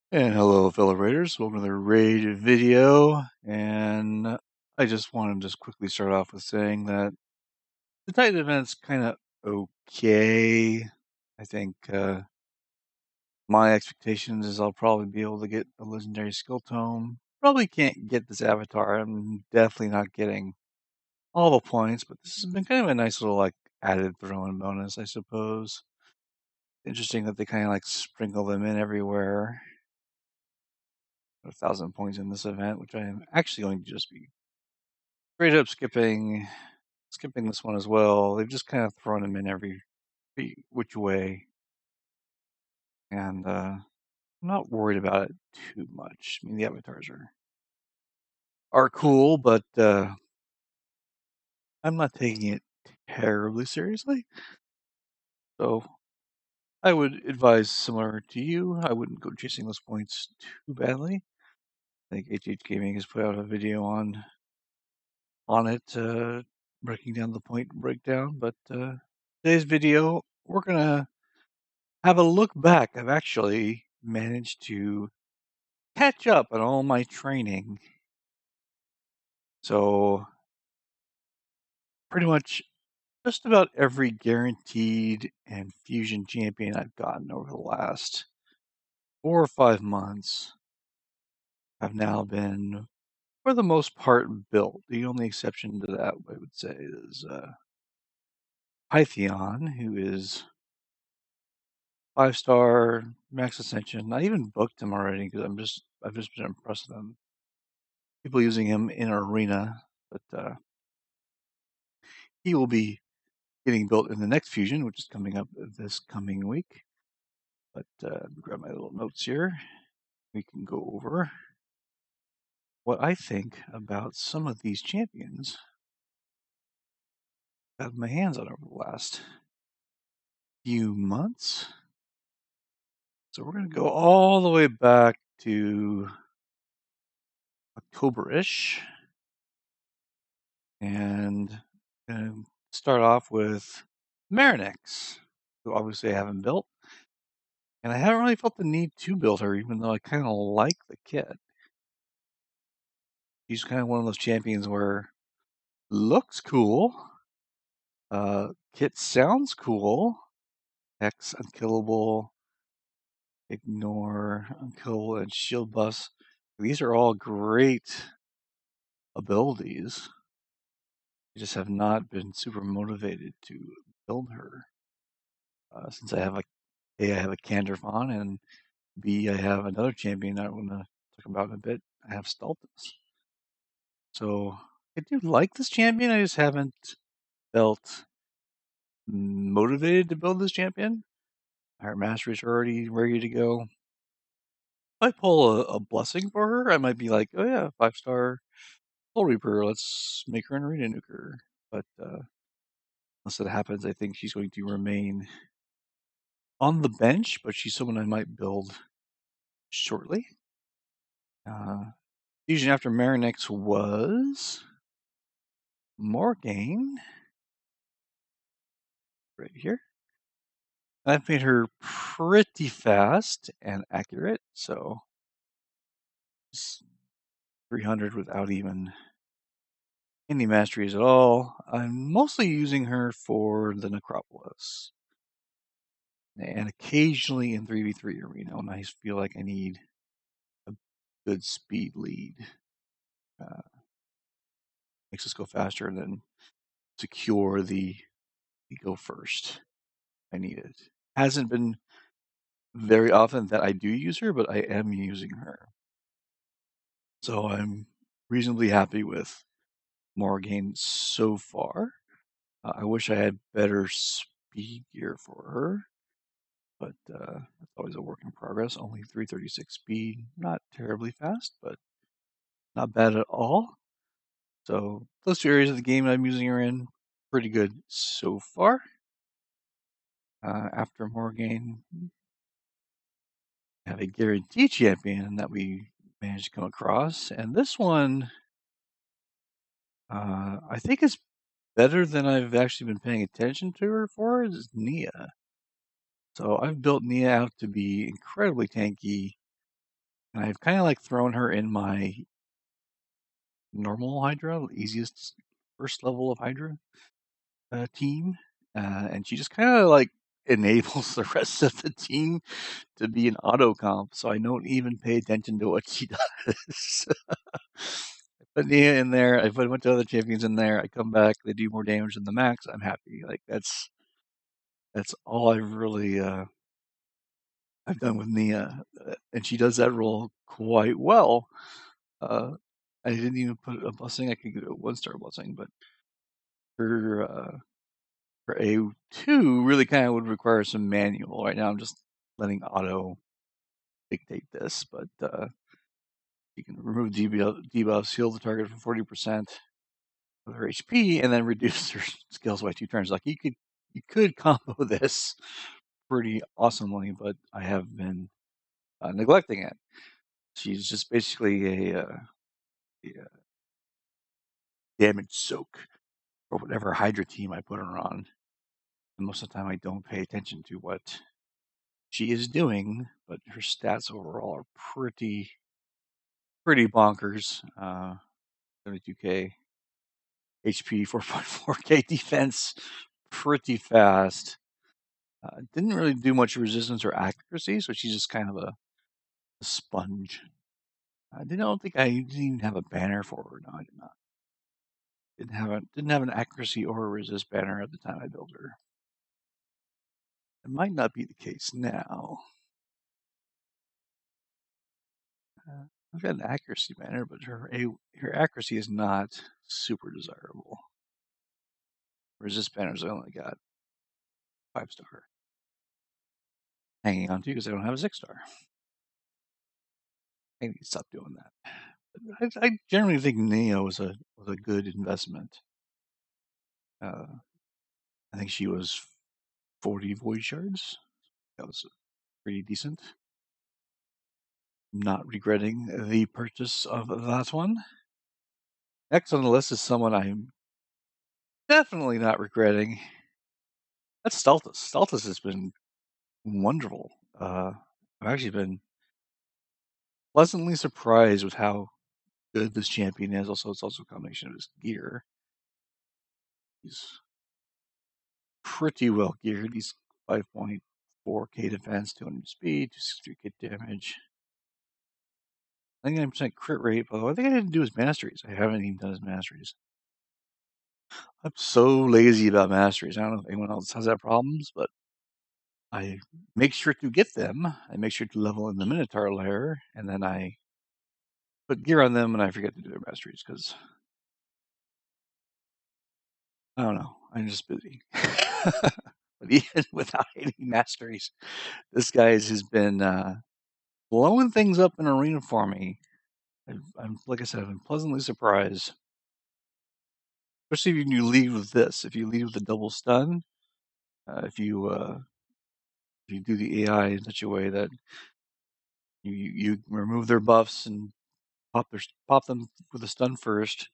And hello, fellow raiders. Welcome to the raid video. And I just want to just quickly start off with saying that the Titan event's kind of okay. I think my expectations is I'll probably be able to get a legendary skill tome. Probably can't get this avatar. I'm definitely not getting all the points, but this has been kind of a nice little like added throw-in bonus, I suppose. Interesting that they kind of like sprinkle them in everywhere. 1,000 points in this event, which I am actually going to just be straight up skipping this one as well. They've just kind of thrown them in every which way, and I'm not worried about it too much. I mean, the avatars are cool, but I'm not taking it terribly seriously. So I would advise, similar to you, I wouldn't go chasing those points too badly. I think HH Gaming has put out a video on it, breaking down the point breakdown. But today's video, we're gonna have a look back. I've actually managed to catch up on all my training. So pretty much just about every guaranteed and fusion champion I've gotten over the last 4 or 5 months have now been, for the most part, built. The only exception to that, I would say, is Pytheon, who is 5-star max ascension. I even booked him already because I've just been impressed with him. People using him in arena, but he will be getting built in the next fusion, which is coming up this coming week. But grab my little notes here. We can go over what I think about some of these champions I've had my hands on over the last few months. So we're going to go all the way back to October-ish. And start off with Marinix, who obviously I haven't built. And I haven't really felt the need to build her, even though I kind of like the kit. She's kind of one of those champions where looks cool, kit sounds cool, X unkillable, ignore, unkillable, and shield bus. These are all great abilities. I just have not been super motivated to build her. Since I have I have a Canderfon, and B, I have another champion I want to talk about in a bit. I have Stultus. So I do like this champion. I just haven't felt motivated to build this champion. Our mastery is already ready to go. If I pull a blessing for her, I might be like, oh yeah, 5-star Soul Reaper. Let's make her an arena nuker. But unless that happens, I think she's going to remain on the bench. But she's someone I might build shortly. Fusion after Marinix was Morgaine, right here. I've made her pretty fast and accurate, so 300 without even any masteries at all. I'm mostly using her for the Necropolis, and occasionally in 3v3 arena when I feel like I need a good speed lead. Makes us go faster and then secure the go first. I need it. Hasn't been very often that I do use her, but I am using her. So I'm reasonably happy with Morgaine so far. I wish I had better speed gear for her, but that's always a work in progress. Only 336 speed, not terribly fast, but not bad at all. So those 2 areas of the game I'm using her in, pretty good so far. After Morgaine, I have a guarantee champion that we managed to come across, and this one I think is better than I've actually been paying attention to her for, is Nia. So I've built Nia out to be incredibly tanky, And I've kind of like thrown her in my normal Hydra, the easiest first level of Hydra team, and she just kind of like enables the rest of the team to be an auto comp, so I don't even pay attention to what she does. I put Nia in there. I put a bunch of other champions in there. I come back. They do more damage than the max. I'm happy. Like that's all I've really I've done with Nia, and she does that role quite well. Uh, I didn't even put a blessing. I could get a 1-star blessing, but her A2 really kind of would require some manual. Right now, I'm just letting auto dictate this, but you can remove debuffs, heal the target for 40% of her HP, and then reduce her skills by 2 turns. Like you could combo this pretty awesomely, but I have been neglecting it. She's just basically a damage soak for whatever Hydra team I put her on. And most of the time, I don't pay attention to what she is doing, but her stats overall are pretty bonkers. 72k HP, 4.4k defense, pretty fast. Didn't really do much resistance or accuracy, so she's just kind of a sponge. I don't think I didn't even have a banner for her. No, I did not. Didn't have an accuracy or a resist banner at the time I built her. It might not be the case now. I've got an accuracy banner, but her accuracy is not super desirable. Resist banners I only got 5-star. Hanging on to because I don't have a 6-star. I need to stop doing that. I generally think Neo was a good investment. I think she was 40 void shards. That was pretty decent. Not regretting the purchase of that one. Next on the list is someone I'm definitely not regretting. That's Stultus. Stultus has been wonderful. I've actually been pleasantly surprised with how good this champion is. Also, it's also a combination of his gear. He's pretty well geared. He's 5.4k defense, 200 speed, 263k damage. 99% crit rate, although I think I didn't do his masteries. I haven't even done his masteries. I'm so lazy about masteries. I don't know if anyone else has that problems, but I make sure to get them. I make sure to level in the Minotaur lair, and then I put gear on them, and I forget to do their masteries because I don't know. I'm just busy. But even without any masteries, this guy has been blowing things up in arena for me. I'm like I said, I've been pleasantly surprised. Especially if you lead with this. If you lead with a double stun, if you do the AI in such a way that you remove their buffs and pop them with a stun first,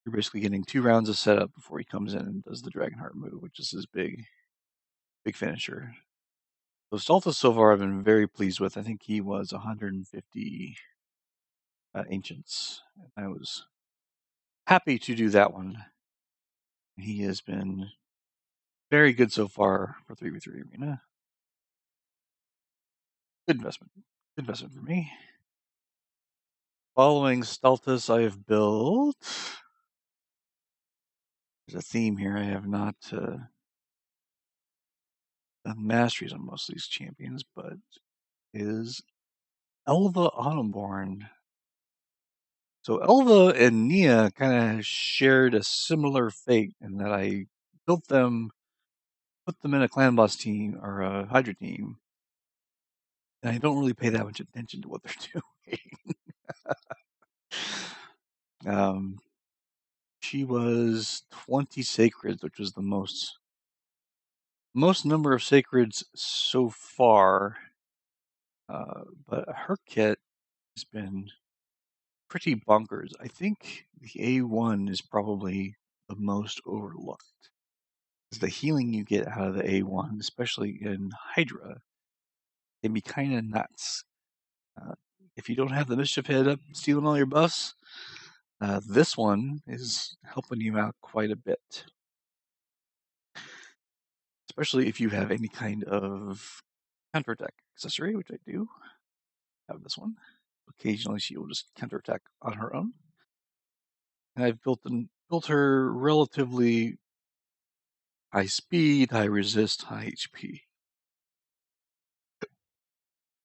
you're basically getting 2 rounds of setup before he comes in and does the Dragonheart move, which is his big finisher. So Stultus so far I've been very pleased with. I think he was 150 ancients. I was happy to do that one. He has been very good so far for 3v3 arena. Good investment. Good investment for me. Following Stultus, I have built. There's a theme here. I have not done masteries on most of these champions, but is Elva Autumnborn. So Elva and Nia kind of shared a similar fate in that I built them, put them in a clan boss team or a Hydra team, and I don't really pay that much attention to what they're doing. She was 20 sacreds, which was the most number of sacreds so far. But her kit has been pretty bonkers. I think the A1 is probably the most overlooked. The healing you get out of the A1, especially in Hydra, can be kind of nuts. if you don't have the mischief head up stealing all your buffs, this one is helping you out quite a bit. Especially if you have any kind of counterattack accessory, which I do have this one. Occasionally she will just counterattack on her own. And I've built her relatively high speed, high resist, high HP.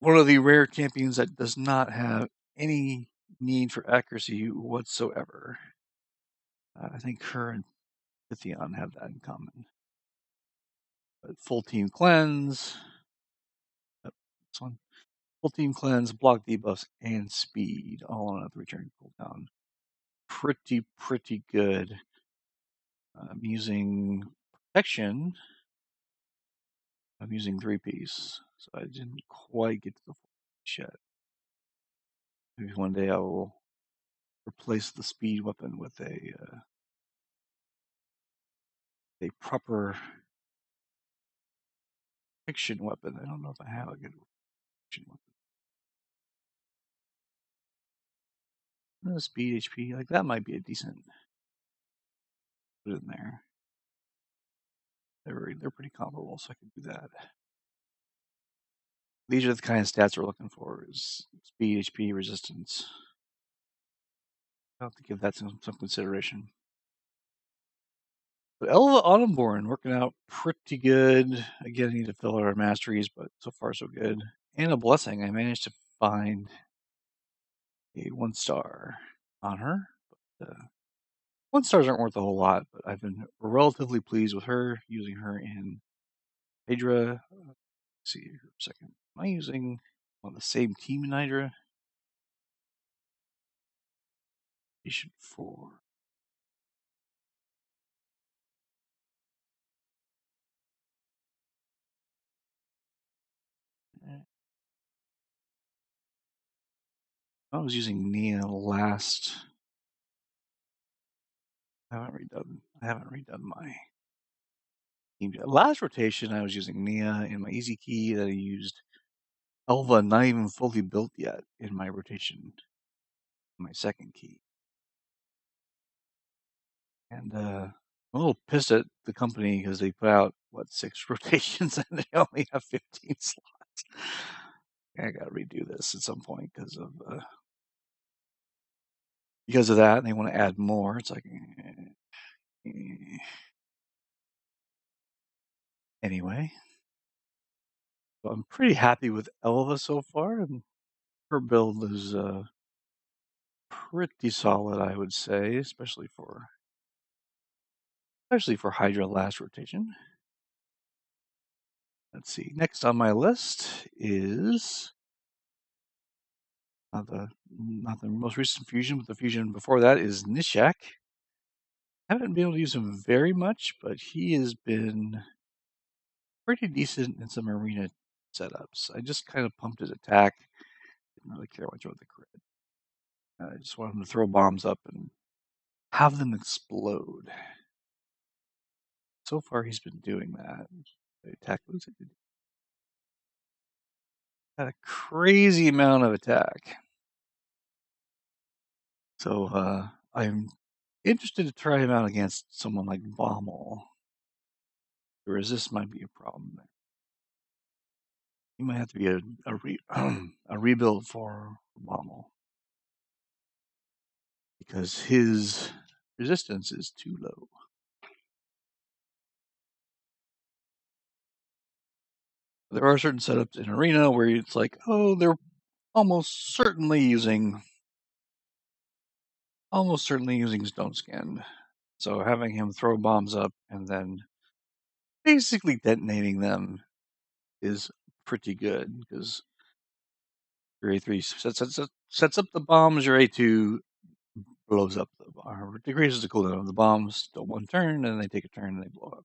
One of the rare champions that does not have any need for accuracy whatsoever. I think her and Pythion have that in common. But full team cleanse. This one. Full team cleanse, block debuffs, and speed, all on a return cooldown. Pretty good. I'm using protection. I'm using 3-piece, so I didn't quite get to the 4-piece yet. Maybe one day I will replace the speed weapon with a proper protection weapon. I don't know if I have a good protection weapon. Speed, HP, like that might be a decent. Put it in there. They're pretty comparable, so I can do that. These are the kind of stats we're looking for: is speed, HP, resistance. I'll have to give that some consideration. But Elva Autumnborn working out pretty good. Again, I need to fill out our masteries, but so far so good. And a blessing. I managed to find a 1-star on her. But, 1-stars aren't worth a whole lot, but I've been relatively pleased with her, using her in Hydra. Let's see here for a second. Am I using on the same team in Hydra? Station 4. I was using Nia last. I haven't redone my team yet. Last rotation, I was using Nia in my easy key. That I used Elva, not even fully built yet, in my rotation, my second key. And I'm a little pissed at the company because they put out 6 rotations and they only have 15 slots. I gotta redo this at some point because of that. And they want to add more. It's like anyway. So I'm pretty happy with Elva so far, and her build is pretty solid, I would say, especially for Hydra last rotation. Let's see. Next on my list is not the most recent fusion, but the fusion before that is Nishak. Haven't been able to use him very much, but he has been pretty decent in some arena setups. I just kind of pumped his attack. Didn't really care much about the crit. I just want him to throw bombs up and have them explode. So far, he's been doing that. The attack was had a crazy amount of attack. So I'm interested to try him out against someone like Bommel. The resist might be a problem there. He might have to be a rebuild for Bommel because his resistance is too low. There are certain setups in Arena where it's like, oh, they're almost certainly using Stone Skin. So having him throw bombs up and then basically detonating them is pretty good because your A3 sets up the bombs, your A2 blows up the bomb, decreases the cooldown of the bombs to 1 turn, and they take a turn and they blow up.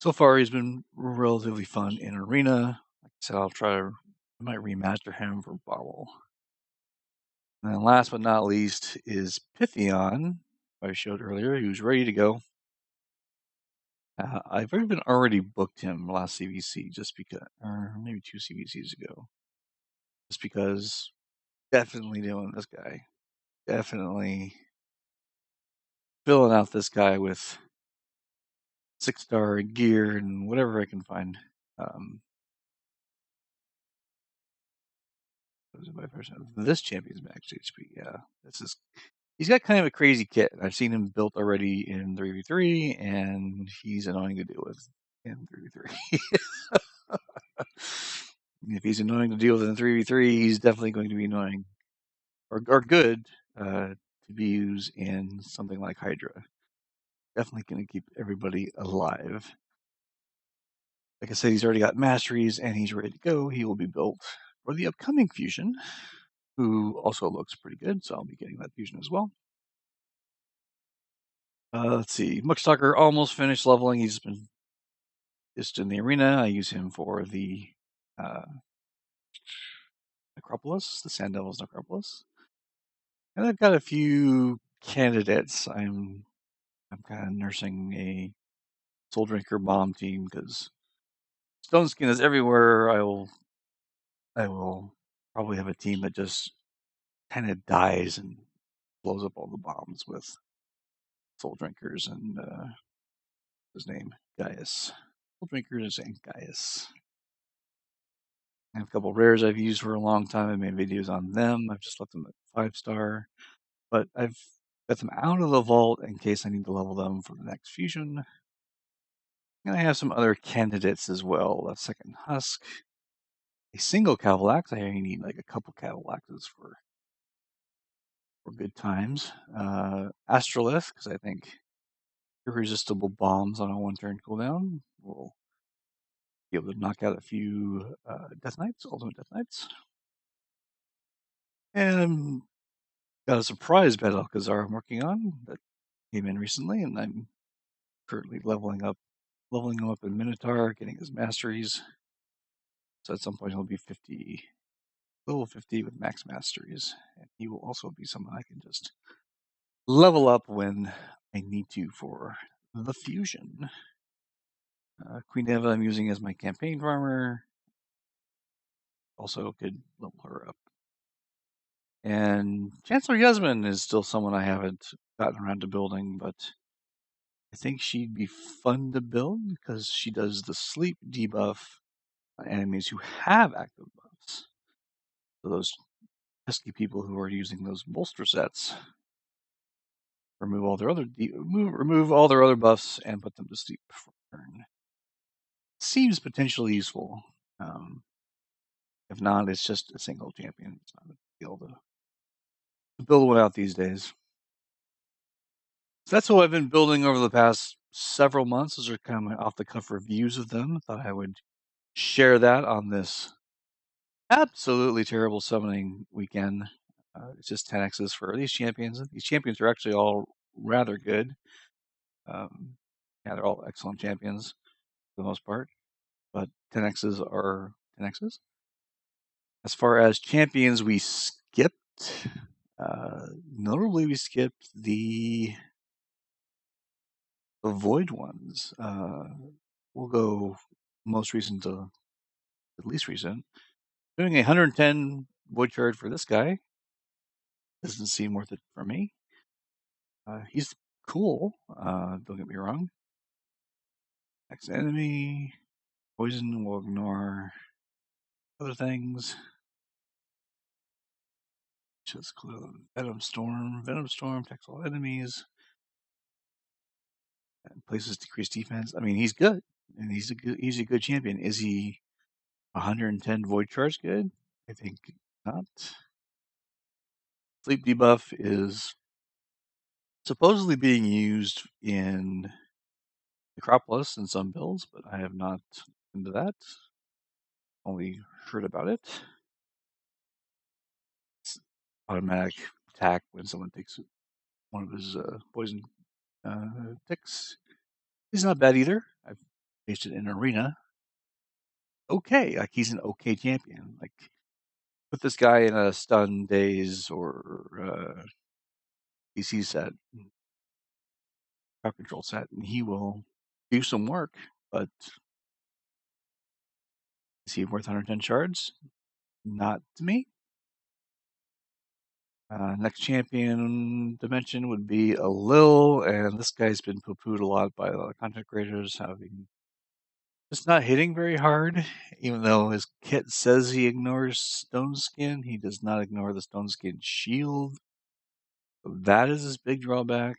So far, he's been relatively fun in Arena. Like I said, I might remaster him for Bobble. And then last but not least is Pythion, I showed earlier, who's ready to go. I've even already booked him last CVC just because, or maybe 2 CVCs ago. just because definitely doing this guy. Definitely filling out this guy with 6-star gear and whatever I can find. This champion's max HP. Yeah, this is. He's got kind of a crazy kit. I've seen him built already in 3v3, and he's annoying to deal with in 3v3. If he's annoying to deal with in 3v3, he's definitely going to be annoying or good to be used in something like Hydra. Definitely going to keep everybody alive. Like I said, he's already got masteries and he's ready to go. He will be built for the upcoming fusion, who also looks pretty good, so I'll be getting that fusion as well. Let's see. Muckstalker almost finished leveling. He's been just in the arena. I use him for the Necropolis, the Sand Devils Necropolis. And I've got a few candidates. I'm kind of nursing a Soul Drinker bomb team because Stone Skin is everywhere. I will probably have a team that just kind of dies and blows up all the bombs with Soul Drinkers and his name Gaius. Soul Drinkers and Gaius. I have a couple rares I've used for a long time. I made videos on them. I've just left them at 5-star, but I've got them out of the vault in case I need to level them for the next fusion. And I have some other candidates as well. A second Husk, a single Cavalax. I only need like a couple Cavalaxes for good times. Astrolith, because I think irresistible bombs on a 1-turn cooldown will be able to knock out a few Death Knights, Ultimate Death Knights. And got a surprise battle Kazar I'm working on that came in recently, and I'm currently leveling him up in Minotaur, getting his masteries. So at some point he'll be level 50 with max masteries, and he will also be someone I can just level up when I need to for the fusion. Queen Eva I'm using as my campaign farmer. Also could level her up. And Chancellor Yasmin is still someone I haven't gotten around to building, but I think she'd be fun to build because she does the sleep debuff on enemies who have active buffs. So those pesky people who are using those bolster sets, remove all their other buffs and put them to sleep for a turn. Seems potentially useful. If not, it's just a single champion. It's not a big deal to build one out these days. So that's what I've been building over the past several months. Those are kind of my off-the-cuff reviews of them. I thought I would share that on this absolutely terrible summoning weekend. It's just 10x's for these champions. These champions are actually all rather good. Yeah, they're all excellent champions for the most part, but 10x's are 10x's. As far as champions, we skipped. Notably, we skipped the Void ones. We'll go most recent to the least recent. Doing a 110 Void charge for this guy doesn't seem worth it for me. He's cool. Don't get me wrong. Next enemy, poison will ignore other things. Just Venom Storm. Venom Storm attacks all enemies. And places decreased defense. I mean, he's good, and he's a good champion. Is he 110 Void Charge good? I think not. Sleep debuff is supposedly being used in Necropolis in some builds, but I have not into that. Only heard about it. It's automatic attack when someone takes one of his poison ticks. He's not bad either. I've faced it in arena. Okay, like he's an okay champion. Like put this guy in a stun daze or DC set, crowd control set, and he will do some work. But is he worth 110 shards? not to me. Next champion dimension would be a Lil, and this guy's been poo-pooed a lot by a lot of content creators, having just not hitting very hard. Even though his kit says he ignores Stone Skin, he does not ignore the Stone Skin shield. That is his big drawback.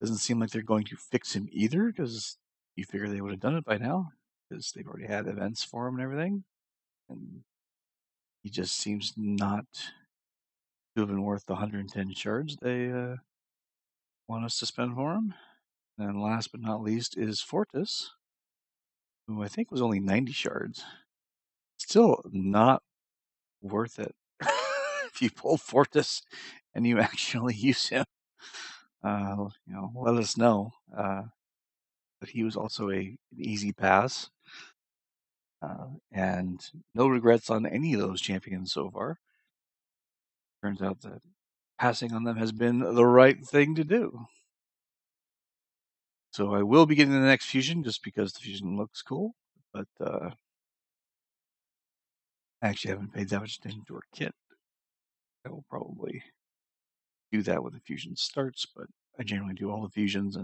Doesn't seem like they're going to fix him either, because you figure they would have done it by now, because they've already had events for him and everything. And he just seems not to have been worth the 110 shards they want us to spend for him. And last but not least is Fortis, who I think was only 90 shards. Still not worth it if you pull Fortis and you actually use him. Let us know. But he was also an easy pass, and no regrets on any of those champions so far. Turns out that passing on them has been the right thing to do. So I will be getting the next fusion just because the fusion looks cool, but I actually haven't paid that much attention to her kit. I will probably do that when the fusion starts, but I generally do all the fusions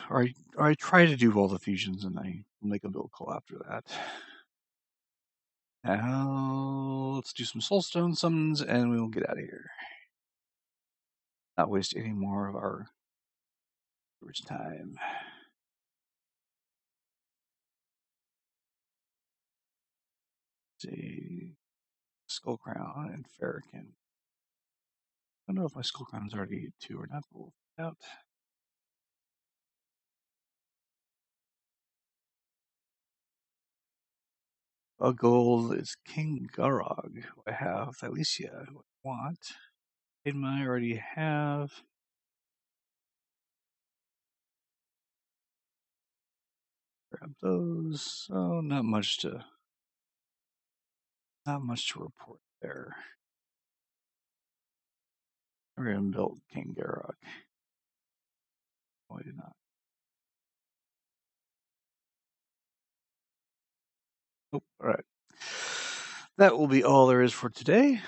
or I try to do all the fusions and I make a build call after that. Now let's do some soulstone summons and we will get out of here. Not waste any more of our time. Let's see, Skull Crown and Farrakhan. I don't know if my Skull Crown is already 2 or not, but we'll find out. A gold is King Garog, who I have. Alicia, who I want. Idma, I already have. Grab those. So not much to report there. We're gonna build King Garog. No, I did not. Oh, all right. That will be all there is for today.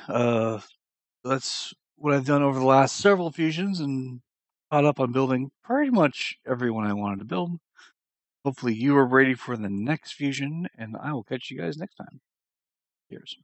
That's what I've done over the last several fusions and caught up on building pretty much everyone I wanted to build. Hopefully you are ready for the next fusion, and I will catch you guys next time. Cheers.